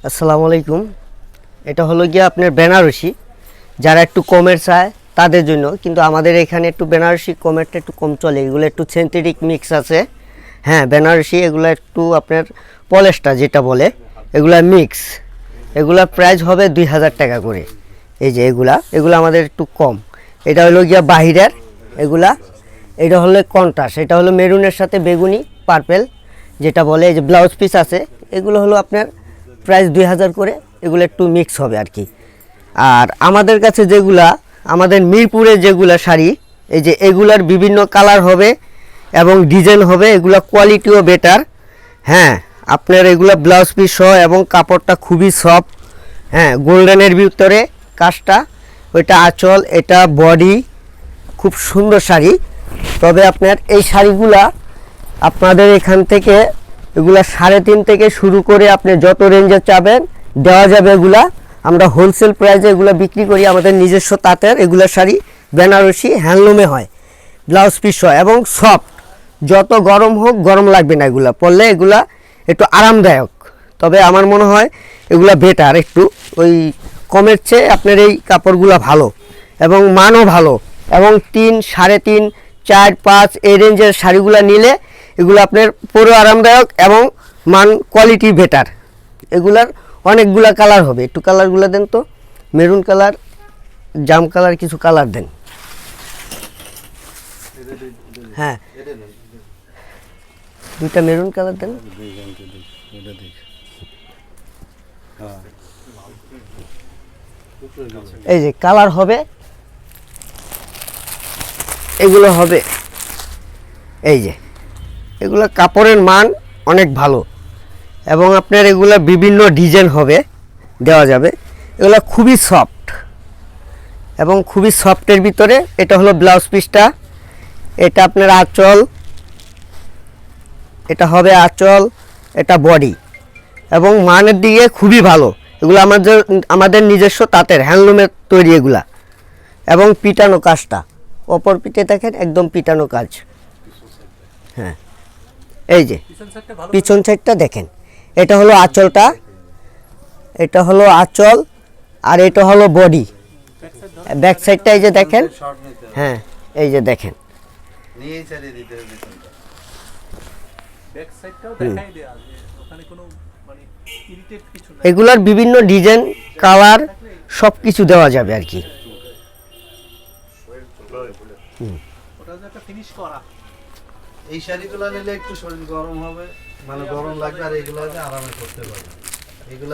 আসসালামু আলাইকুম। এটা হলো গিয়ে আপনার বেনারসি, যারা একটু কমের চায় তাদের জন্য, কিন্তু আমাদের এখানে একটু বেনারসি কমেরটা একটু কম চলে, এগুলো একটু সিনথেটিক মিক্স আছে। হ্যাঁ, বেনারসি এগুলো একটু আপনার পলেস্টার যেটা বলে, এগুলা মিক্স। এগুলার প্রাইস হবে 2000 টাকা করে। এই যে এগুলা আমাদের একটু কম। এটা হলো গিয়া বাহিরের এগুলা। এটা হলো কন্ট্রাস্ট, এটা হলো মেরুনের সাথে বেগুনি পার্পেল যেটা বলে। এই যে ব্লাউজ পিস আছে, এগুলো হলো আপনার প্রাইস 2000 করে। এগুলো একটু মিক্স হবে আর কি। আর আমাদের কাছে যেগুলা, আমাদের মিরপুরে যেগুলা শাড়ি, এই যে এগুলার বিভিন্ন কালার হবে এবং ডিজাইন হবে, এগুলা কোয়ালিটিও বেটার। হ্যাঁ, আপনার এগুলা ব্লাউজ পিস সহ এবং কাপড়টা খুবই সফট। হ্যাঁ, গোল্ডেনের ভিতরে কাজটা, ওইটা আঁচল, এটা বডি, খুব সুন্দর শাড়ি। তবে আপনার এই শাড়িগুলা আপনাদের এখান থেকে এগুলা 3.5 থেকে শুরু করে আপনি যত রেঞ্জে চাবেন দেওয়া যাবে। এগুলা আমরা হোলসেল প্রাইসে এগুলো বিক্রি করি। আমাদের নিজস্ব তাঁতের এগুলা শাড়ি, বেনারসি হ্যান্ডলুমে হয়, ব্লাউজ পিস হয় এবং সফট। যত গরম হোক গরম লাগবে না, এগুলা পরলে এগুলা একটু আরামদায়ক। তবে আমার মনে হয় এগুলা বেটার একটু, ওই কমের চেয়ে আপনার এই কাপড়গুলো ভালো এবং মানও ভালো। এবং 3, 3.5, 4, 5 এই রেঞ্জের শাড়িগুলো নিলে এগুলো আপনার পুরো আরামদায়ক এবং মান কোয়ালিটি বেটার। এগুলার অনেকগুলা কালার হবে, একটু কালারগুলো দেন তো। মেরুন কালার, জাম কালার, কিছু কালার দেন। হ্যাঁ, দুইটা মেরুন কালার দেন। এই যে কালার হবে, এগুলো হবে। এই যে এগুলো কাপড়ের মান অনেক ভালো এবং আপনার এগুলো বিভিন্ন ডিজাইন হবে, দেওয়া যাবে। এগুলো খুবই সফট এবং খুবই সফটের ভিতরে। এটা হলো ব্লাউজ পিসটা, এটা আপনার আঁচল, এটা হবে আঁচল, এটা বডি এবং মানের দিকে খুবই ভালো। এগুলো আমাদের নিজস্ব তাঁতের হ্যান্ডলুমের তৈরি এগুলা। এবং পিটানো কাজটা, অপর পিঠে দেখেন একদম পিটানো কাজ। হ্যাঁ, এই যে পিছন সাইডটা দেখেন, এটা হলো আঁচলটা, এটা হলো আঁচল, আর এটা হলো বডি। ব্যাক সাইডটা এই যে দেখেন। হ্যাঁ, এই যে দেখেন, এগুলার বিভিন্ন ডিজাইন, কালার সব কিছু দেওয়া যাবে আর কি। এই শাড়িগুলো নিলে একটু শরীর গরম হবে, মানে গরম লাগবে, আর এইগুলো আরামে করতে পারবে। এগুলো